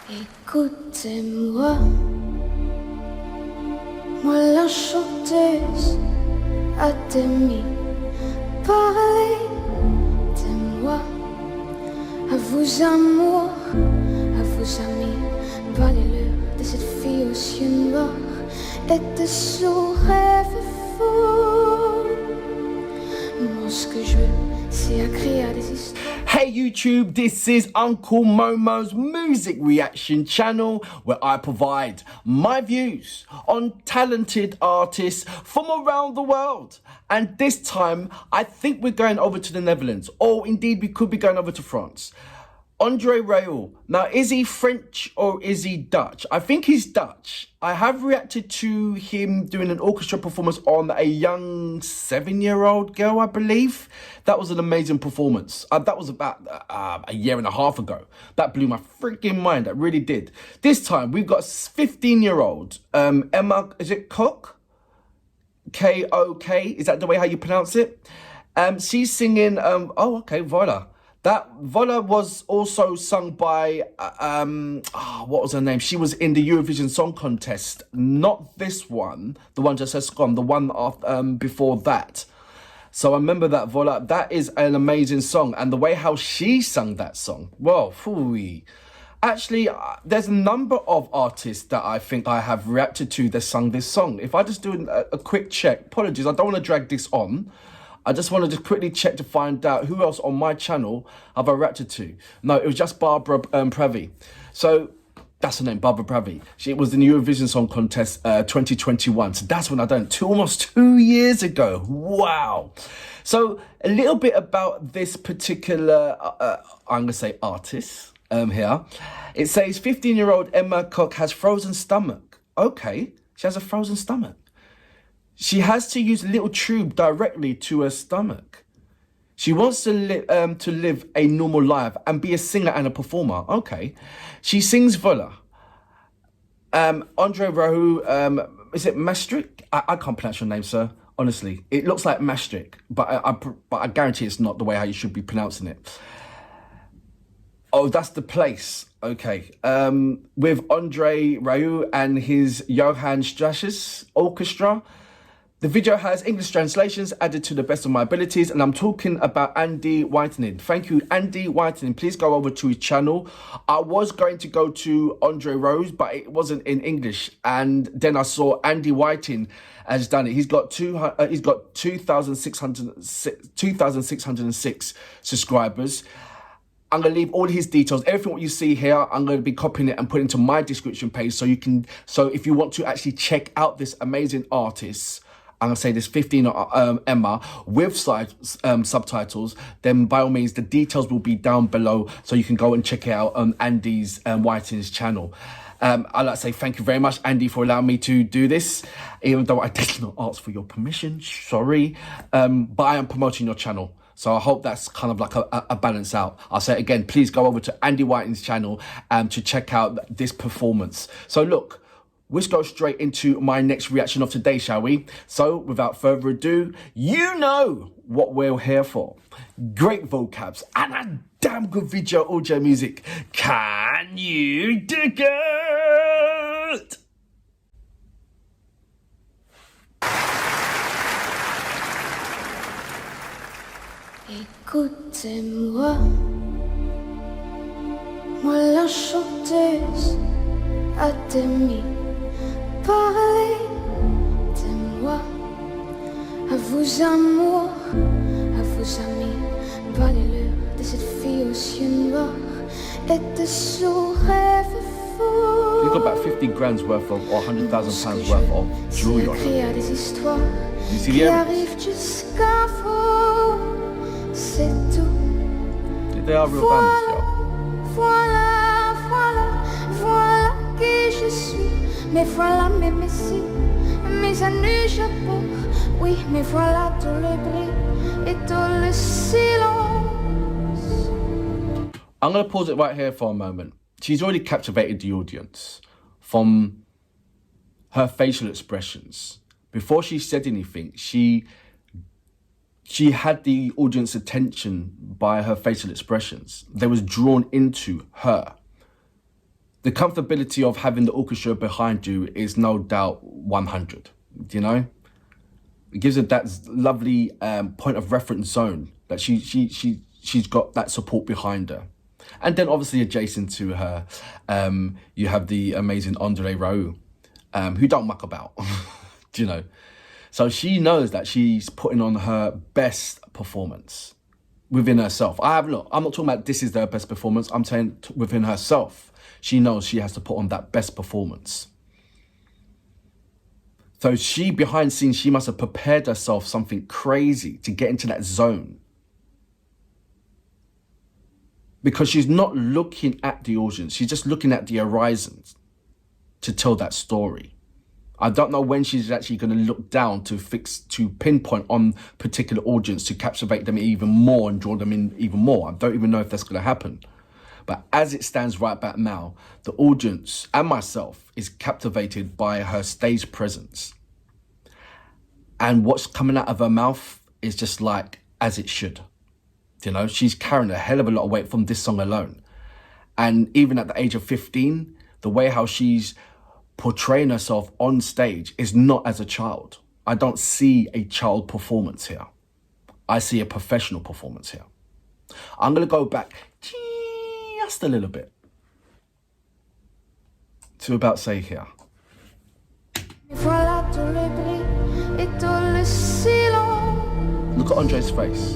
Écoutez-moi, moi la chanteuse à demi. Parlez-moi, à vos amours, à vos amis. Parlez-leur de cette fille aux yeux noirs et de son rêve fou. Moi, ce que je veux, c'est écrire des histoires. Hey YouTube, this is Uncle Momo's music reaction channel where I provide my views on talented artists from around the world. And this time, I think we're going over to the Netherlands, or indeed we could be going over to France. André Rieu. Now, is he French or is he Dutch? I think he's Dutch. I have reacted to him doing an orchestra performance on a young 7-year-old girl, I believe. That was an amazing performance. That was about a year and a half ago. That blew my freaking mind. That really did. This time, we've got 15-year-old Emma, is it Kok? K-O-K, is that the way how you pronounce it? She's singing, Voilà. That Voilà was also sung by, what was her name? She was in the Eurovision Song Contest. Not this one, the one just has gone, the one after, before that. So I remember that Voilà, that is an amazing song. And the way how she sung that song, well, phooey. Actually, there's a number of artists that I think I have reacted to that sung this song. If I just do a quick check, apologies, I don't want to drag this on. I just want to just quickly check to find out who else on my channel have I reacted to. No, it was just Barbara Pravi. So that's her name, Barbara Pravi. She was in the Eurovision Song Contest 2021. So that's when I done it, almost 2 years ago. Wow. So a little bit about this particular, I'm going to say artist here. It says 15-year-old Emma Kok has frozen stomach. Okay, she has a frozen stomach. She has to use a little tube directly to her stomach. She wants to live a normal life and be a singer and a performer. Okay. She sings Voilà. André Rieu, is it Maastricht? I can't pronounce your name, sir. Honestly, it looks like Maastricht, but I guarantee it's not the way how you should be pronouncing it. Oh, that's the place. Okay. With André Rieu and his Johann Strasser's orchestra. The video has English translations added to the best of my abilities, and I'm talking about Andy Whitening. Thank you, Andy Whitening. Please go over to his channel. I was going to go to André Rieu, but it wasn't in English, and then I saw Andy Whiting has done it. He's got 2,606 subscribers. I'm going to leave all his details, everything what you see here, I'm going to be copying it and putting it into my description page so you can, so if you want to actually check out this amazing artist, I'm going to say this 15 Emma with subtitles, then by all means, the details will be down below so you can go and check it out on Andy's Whiting's channel. I'd like to say thank you very much, Andy, for allowing me to do this, even though I did not ask for your permission, sorry, but I am promoting your channel. So I hope that's kind of like a balance out. I'll say it again, please go over to Andy Whiting's channel to check out this performance. So look, let's go straight into my next reaction of today, shall we? So without further ado, you know what we're here for. Great vocabs and a damn good video audio music. Can you dig it? Écoutez-moi, moi la chanteuse à demi. Parlez-moi, à vos amours, à vos amis. Parlez-leur de cette fille aux yeux noirs et de son rêve fou. You've got about 50 grand's worth of, or 100,000 pounds worth of jewelry on Écrire des histoires you see qui the arrivent jusqu'à vous, c'est tout. They are real bands, yeah. Voilà, voilà, voilà qui je suis. Mais voilà mes messies, mes années chapeaux. Oui, mais voilà tout le bruit et tout le silence. I'm going to pause it right here for a moment. She's already captivated the audience from her facial expressions. Before she said anything, she had the audience attention by her facial expressions. They was drawn into her. the comfortability of having the orchestra behind you is no doubt 100, you know? It gives it that lovely point of reference zone that she's got that support behind her. And then obviously adjacent to her, you have the amazing André Rieu, who don't muck about, you know? So she knows that she's putting on her best performance within herself. I'm not talking about this is their best performance. I'm saying within herself, she knows she has to put on that best performance. So she, behind scenes, she must have prepared herself something crazy to get into that zone. Because she's not looking at the audience. She's just looking at the horizons to tell that story. I don't know when she's actually going to look down to pinpoint on particular audience to captivate them even more and draw them in even more. I don't even know if that's going to happen. But as it stands right back now, the audience and myself is captivated by her stage presence. And what's coming out of her mouth is just like as it should. You know, she's carrying a hell of a lot of weight from this song alone. And even at the age of 15, the way how she's portraying herself on stage is not as a child. I don't see a child performance here. I see a professional performance here. I'm going to go back just a little bit to about say here. Voilà tout le bruit et tout le silence. Look at André's face.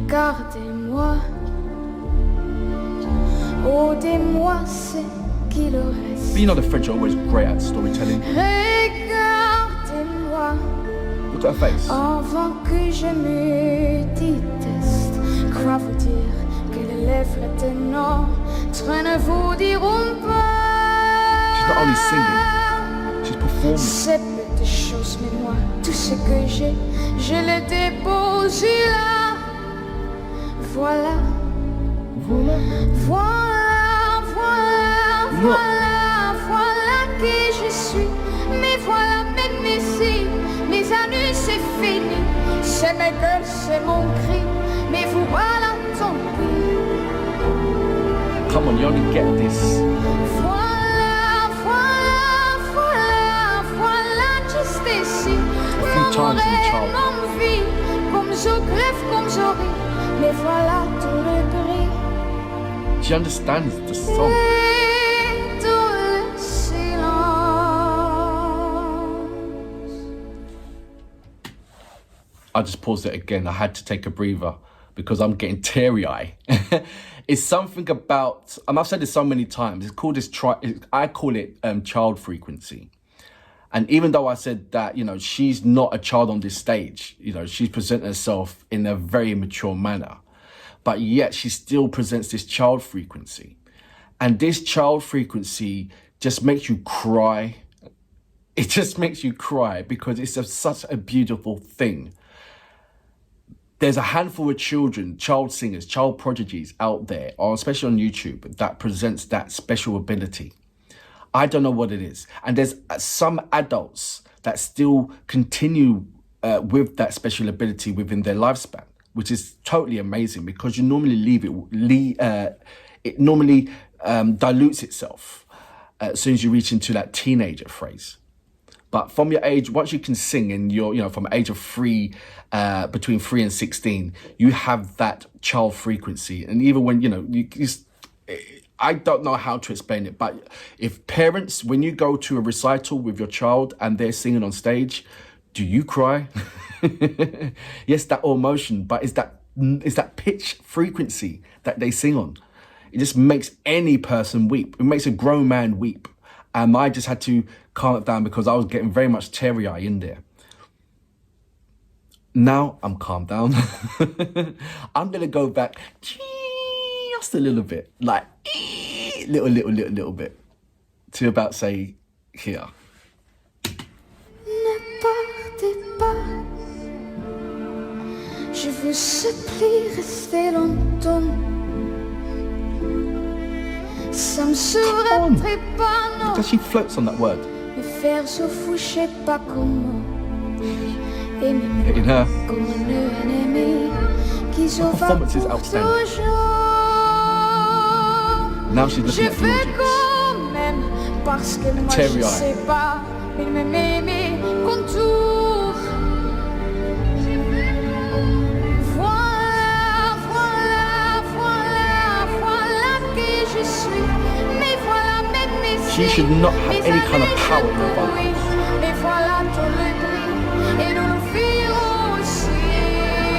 Regardez-moi, oh dis-moi c'est qu'il reste. But you know the French are always great at storytelling. Regardez-moi, look at her face. Avant que je me déteste, crois vous dire que les lèvres étonnantes ne vous diront pas. She's not only singing, she's performing. Ces petites choses, mais moi, tout ce que j'ai, je le dépose là. Voilà, Voilà. voilà, voilà, voilà, voilà qui je suis. Mais voilà, même ici, mes années c'est fini. C'est mes gueules, c'est mon cri. Mais vous voilà, tant pis. Come on, you only get this Voilà, voilà, voilà, voilà, juste ici. a few times in a child. Mon vie, comme je crève, comme je ris. Mais voilà tout le bruit. She understands the song. Et tout le silence. I just paused it again. I had to take a breather because I'm getting teary-eyed. It's something about, and I've said this so many times, it's called this, I call it child frequency. And even though I said that, you know, she's not a child on this stage, you know, she's presenting herself in a very mature manner, but yet she still presents this child frequency. And this child frequency just makes you cry. It just makes you cry because it's such a beautiful thing. There's a handful of children, child singers, child prodigies out there, or especially on YouTube, that presents that special ability. I don't know what it is. And there's some adults that still continue with that special ability within their lifespan, which is totally amazing because you normally it normally dilutes itself as soon as you reach into that teenager phase. But from your age, once you can sing and you're, you know, from age of 3, between 3 and 16, you have that child frequency. And even when, you know, I don't know how to explain it, but if parents, when you go to a recital with your child and they're singing on stage, do you cry? Yes, that emotion, but is that pitch frequency that they sing on. It just makes any person weep. It makes a grown man weep. And I just had to calm it down because I was getting very much teary-eyed in there. Now I'm calmed down. I'm going to go back just a little bit, like little bit, to about say here. Ne partez pas, je vous supplie, restez longtemps. Ça me serait pas, non. Because she floats on that word. Me faire souffrir, je sais pas comment. In her, qui performance is outstanding. Now she's looking Je at the veux audience. quand même, parce que moi je Teary-eyed. sais pas, il me met mes contours. Voilà, voilà, voilà, voilà qui je suis. Mais voilà même mes She should not have any kind of power in her vocals. Mais voilà tout le bruit, et nous nous firons aussi.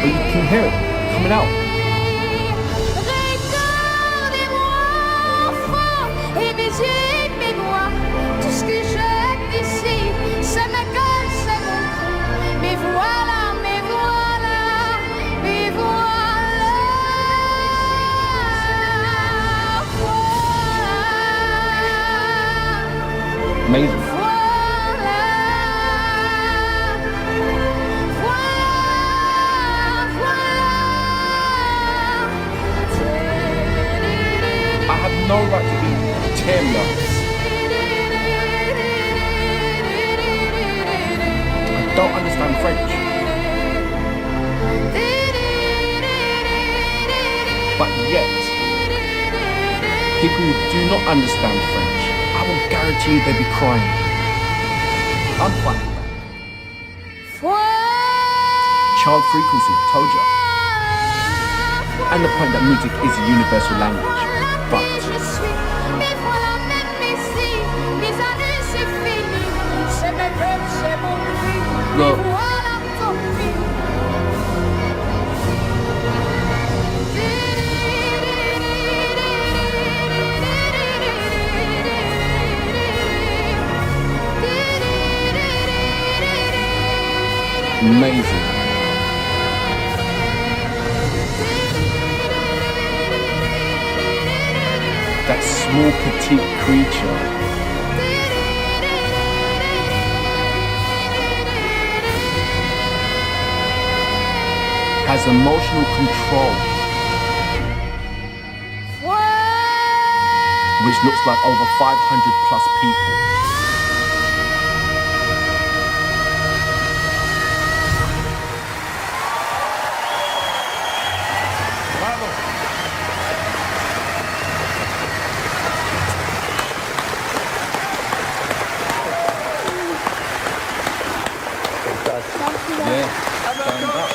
But you can hear it coming out. Regardez-moi, enfant, et mes yeux, mes doigts, tout ce que j'ai ici, c'est ma gueule, c'est mon cri. Mais voilà, mais voilà, mais voilà, voilà. Amazing. I have no right to be teary-eyed. I don't understand French. But yet, people who do not understand French, I will guarantee you they'll be crying. I'm fine with that. Child frequency, I told you. And the point that music is a universal language. But look, amazing. That small petite creature has emotional control, which looks like over 500 plus people. Yeah, stand up.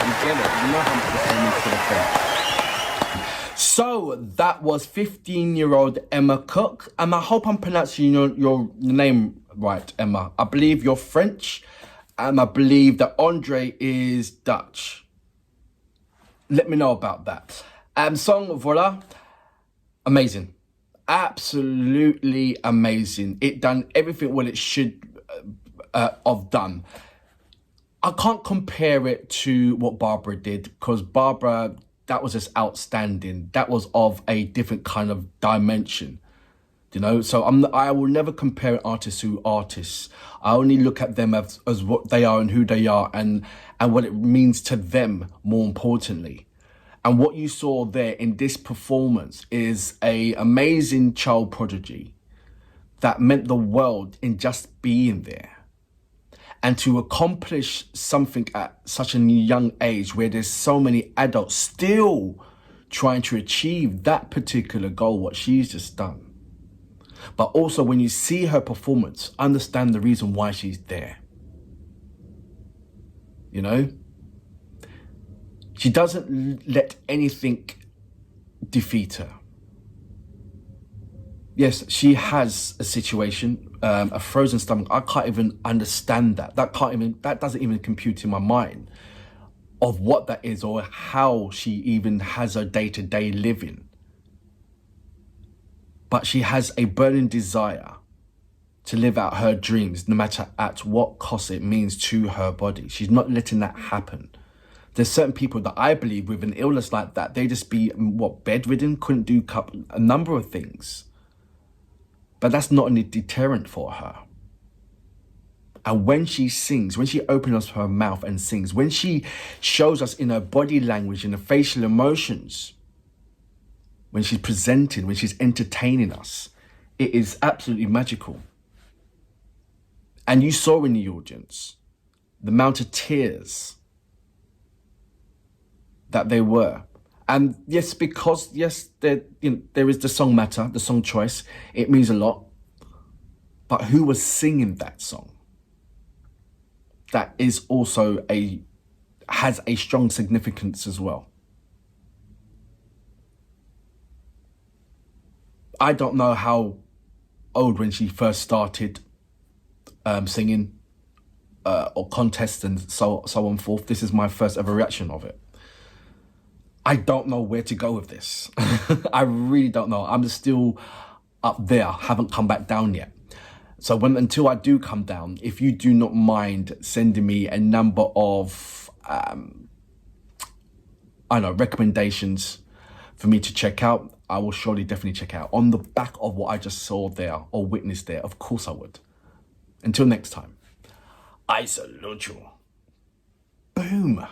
You get it. You know how much this means to the French. So that was 15-year-old Emma Kok, and I hope I'm pronouncing your name right, Emma. I believe you're French, and I believe that André is Dutch. Let me know about that. Song Voilà, amazing, absolutely amazing. It done everything what it should have done. I can't compare it to what Barbara did, because Barbara, that was just outstanding. That was of a different kind of dimension, you know. So I will never compare artists to artists. I only look at them as what they are and who they are, and what it means to them, more importantly. And what you saw there in this performance is a amazing child prodigy that meant the world in just being there. And to accomplish something at such a young age, where there's so many adults still trying to achieve that particular goal, what she's just done. But also when you see her performance, understand the reason why she's there. You know? She doesn't let anything defeat her. Yes, she has a situation, a frozen stomach. I can't even understand that. That doesn't even compute in my mind of what that is, or how she even has her day-to-day living. But she has a burning desire to live out her dreams, no matter at what cost it means to her body. She's not letting that happen. There's certain people that I believe with an illness like that, they just be, bedridden, couldn't do a number of things. But that's not a deterrent for her. And when she sings, when she opens up her mouth and sings, when she shows us in her body language and the facial emotions, when she's presenting, when she's entertaining us, it is absolutely magical. And you saw in the audience the amount of tears that they were. And yes, because yes, there is the song matter, the song choice. It means a lot. But who was singing that song? That is also has a strong significance as well. I don't know how old when she first started singing or contest and so on forth. This is my first ever reaction of it. I don't know where to go with this. I really don't know. I'm still up there, haven't come back down yet. So until I do come down, if you do not mind sending me a number of, recommendations for me to check out, I will surely definitely check out. On the back of what I just saw there or witnessed there, of course I would. Until next time, I salute you. Boom.